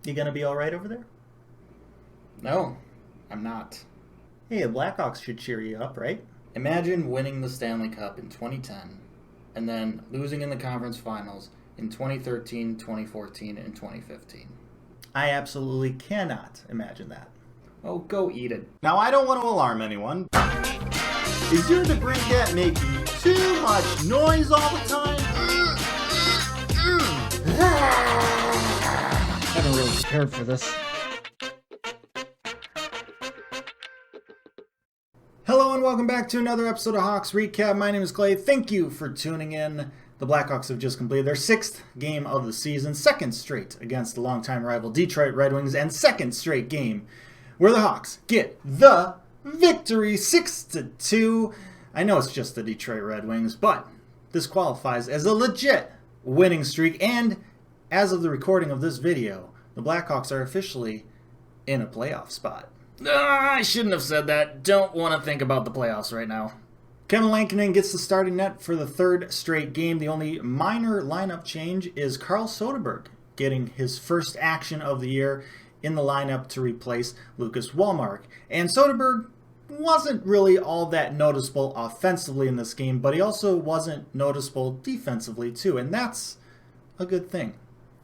You gonna be alright over there? No, I'm not. Hey, the Blackhawks should cheer you up, right? Imagine winning the Stanley Cup in 2010 and then losing in the conference finals in 2013, 2014, and 2015. I absolutely cannot imagine that. Oh, go eat it. Now, I don't want to alarm anyone. Is your debris cat making too much noise all the time? I haven't really prepared for this. Hello and welcome back to another episode of Hawks Recap. My name is Clay. Thank you for tuning in. The Blackhawks have just completed their 6th game of the season, second straight against the longtime rival Detroit Red Wings, and second straight game where the Hawks get the victory 6-2. I know it's just the Detroit Red Wings, but this qualifies as a legit winning streak, and as of the recording of this video, the Blackhawks are officially in a playoff spot. I shouldn't have said that. Don't want to think about the playoffs right now. Kevin Lankinen gets the starting net for the third straight game. The only minor lineup change is Carl Soderberg getting his first action of the year in the lineup to replace Lucas Wallmark. And Soderberg wasn't really all that noticeable offensively in this game, but he also wasn't noticeable defensively too, and that's a good thing.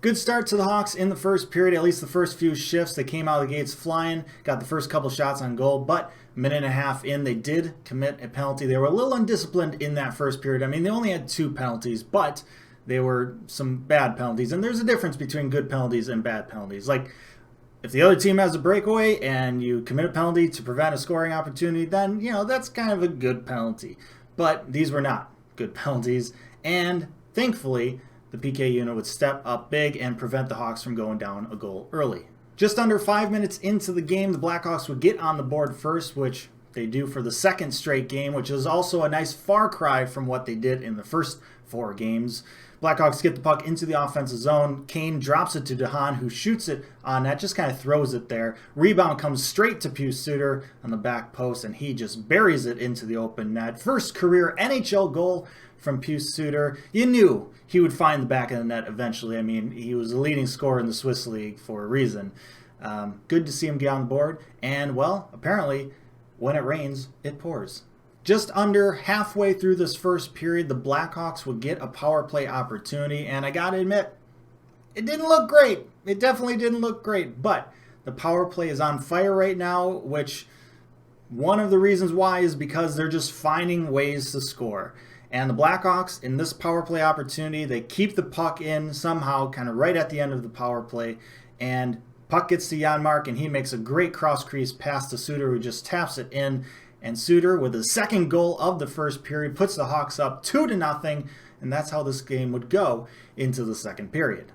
Good start to the Hawks in the first period, at least the first few shifts. They came out of the gates flying, got the first couple shots on goal, but a minute and a half in, they did commit a penalty. They were a little undisciplined in that first period. I mean, they only had 2 penalties, but they were some bad penalties, and there's a difference between good penalties and bad penalties. Like, if the other team has a breakaway and you commit a penalty to prevent a scoring opportunity, then, that's kind of a good penalty. But these were not good penalties, and thankfully, the PK unit would step up big and prevent the Hawks from going down a goal early. Just under 5 minutes into the game, the Blackhawks would get on the board first, which they do for the second straight game, which is also a nice far cry from what they did in the first 4 games. Blackhawks get the puck into the offensive zone. Kane drops it to DeHaan, who shoots it on net, just kind of throws it there. Rebound comes straight to Pius Suter on the back post, and he just buries it into the open net. First career NHL goal from Pius Suter. You knew he would find the back of the net eventually. I mean, he was the leading scorer in the Swiss League for a reason. Good to see him get on the board, and, well, apparently, when it rains, it pours. Just under halfway through this first period, the Blackhawks would get a power play opportunity, and I gotta admit, it didn't look great. It definitely didn't look great, but the power play is on fire right now, which one of the reasons why is because they're just finding ways to score. And the Blackhawks, in this power play opportunity, they keep the puck in somehow, kind of right at the end of the power play, and puck gets to Janmark, and he makes a great cross-crease pass to Suter, who just taps it in. And Suter, with his second goal of the first period, puts the Hawks up 2-0, and that's how this game would go into the second period.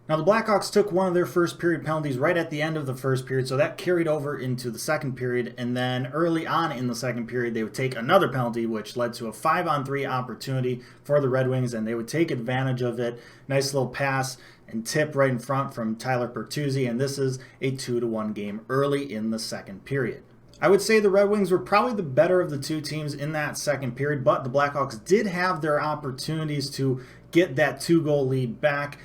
Now, the Blackhawks took one of their first period penalties right at the end of the first period, so that carried over into the second period, and then early on in the second period, they would take another penalty, which led to a 5-on-3 opportunity for the Red Wings, and they would take advantage of it. Nice little pass and tip right in front from Tyler Bertuzzi, and this is a 2-1 game early in the second period. I would say the Red Wings were probably the better of the two teams in that second period, but the Blackhawks did have their opportunities to get that 2-goal lead back.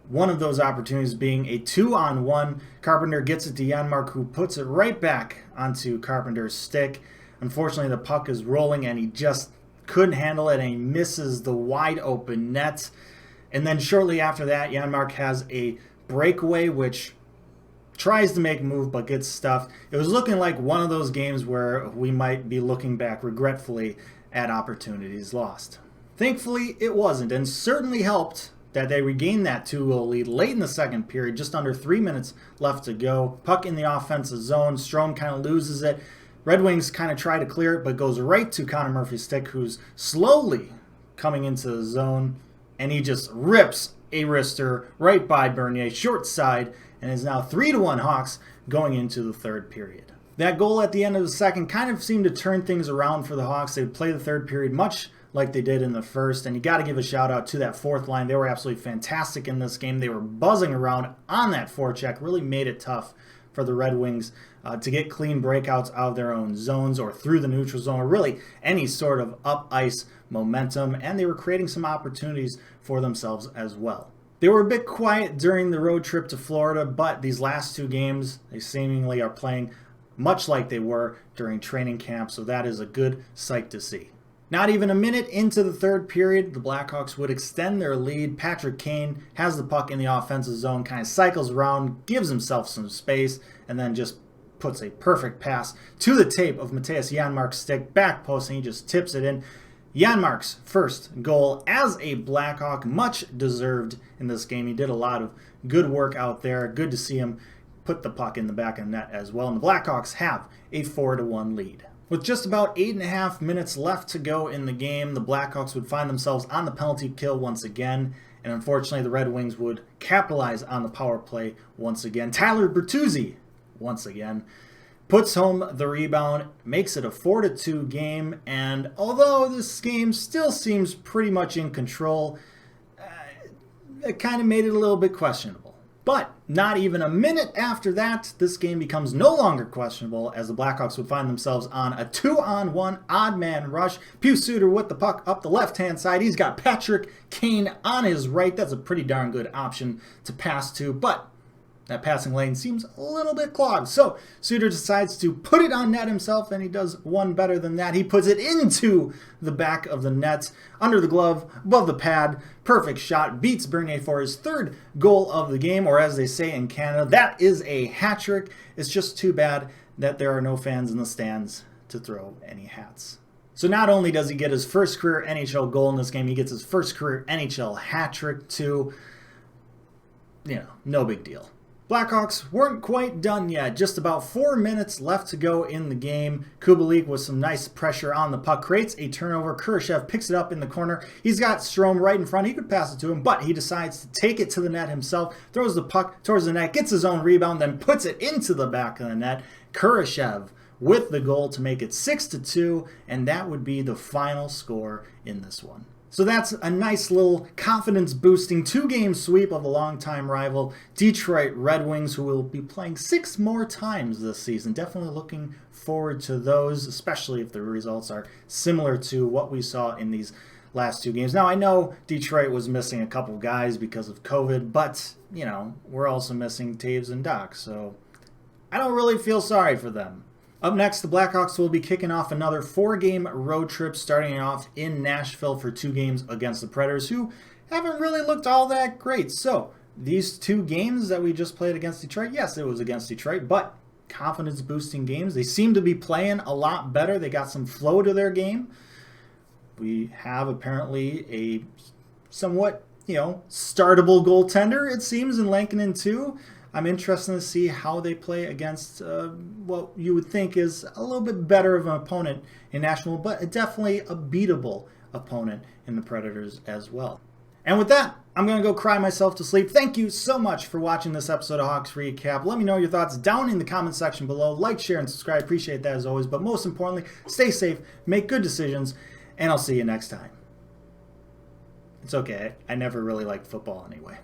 One of those opportunities being a 2-on-1. Carpenter gets it to Janmark, who puts it right back onto Carpenter's stick. Unfortunately, the puck is rolling, and he just couldn't handle it, and he misses the wide open net. And then shortly after that, Janmark has a breakaway, which tries to make a move but gets stuffed. It was looking like one of those games where we might be looking back regretfully at opportunities lost. Thankfully, it wasn't, and certainly helped that they regained that 2-goal lead late in the second period, just under 3 minutes left to go. Puck in the offensive zone. Strome kind of loses it. Red Wings kind of try to clear it, but goes right to Connor Murphy's stick, who's slowly coming into the zone, and he just rips a wrister right by Bernier, short side, and is now 3-1 Hawks going into the third period. That goal at the end of the second kind of seemed to turn things around for the Hawks. They would play the third period much like they did in the first, and you got to give a shout out to that fourth line. They were absolutely fantastic in this game. They were buzzing around on that forecheck, really made it tough for the Red Wings to get clean breakouts out of their own zones or through the neutral zone, or really any sort of up ice momentum, and they were creating some opportunities for themselves as well. They were a bit quiet during the road trip to Florida, but these last 2 games, they seemingly are playing much like they were during training camp, so that is a good sight to see. Not even a minute into the third period, the Blackhawks would extend their lead. Patrick Kane has the puck in the offensive zone, kind of cycles around, gives himself some space, and then just puts a perfect pass to the tape of Mattias Janmark's stick, back post, and he just tips it in. Janmark's first goal as a Blackhawk, much deserved in this game. He did a lot of good work out there. Good to see him put the puck in the back of the net as well. And the Blackhawks have a 4-1 lead. With just about 8.5 minutes left to go in the game, the Blackhawks would find themselves on the penalty kill once again. And unfortunately, the Red Wings would capitalize on the power play once again. Tyler Bertuzzi, once again, puts home the rebound, makes it a 4-2 game. And although this game still seems pretty much in control, it kind of made it a little bit questionable. But not even a minute after that, this game becomes no longer questionable as the Blackhawks would find themselves on a 2-on-1 odd man rush. Pius Suter with the puck up the left-hand side. He's got Patrick Kane on his right. That's a pretty darn good option to pass to, but that passing lane seems a little bit clogged. So Suter decides to put it on net himself, and he does one better than that. He puts it into the back of the net, under the glove, above the pad. Perfect shot, beats Bernier for his 3rd goal of the game, or as they say in Canada, that is a hat trick. It's just too bad that there are no fans in the stands to throw any hats. So not only does he get his first career NHL goal in this game, he gets his first career NHL hat trick too. No big deal. Blackhawks weren't quite done yet. Just about 4 minutes left to go in the game. Kubalik with some nice pressure on the puck creates a turnover. Kurashev picks it up in the corner. He's got Strome right in front. He could pass it to him, but he decides to take it to the net himself. Throws the puck towards the net, gets his own rebound, then puts it into the back of the net. Kurashev with the goal to make it 6-2, and that would be the final score in this one. So that's a nice little confidence-boosting 2-game sweep of a longtime rival, Detroit Red Wings, who will be playing 6 more times this season. Definitely looking forward to those, especially if the results are similar to what we saw in these last 2 games. Now, I know Detroit was missing a couple guys because of COVID, but, we're also missing Taves and Doc, so I don't really feel sorry for them. Up next, the Blackhawks will be kicking off another 4-game road trip, starting off in Nashville for 2 games against the Predators, who haven't really looked all that great. So, these 2 games that we just played against Detroit, yes, it was against Detroit, but confidence-boosting games. They seem to be playing a lot better. They got some flow to their game. We have apparently a somewhat, startable goaltender, it seems, in Lankinen too. I'm interested to see how they play against what you would think is a little bit better of an opponent in Nashville, but definitely a beatable opponent in the Predators as well. And with that, I'm going to go cry myself to sleep. Thank you so much for watching this episode of Hawks Recap. Let me know your thoughts down in the comment section below. Like, share, and subscribe. Appreciate that as always. But most importantly, stay safe, make good decisions, and I'll see you next time. It's okay. I never really liked football anyway.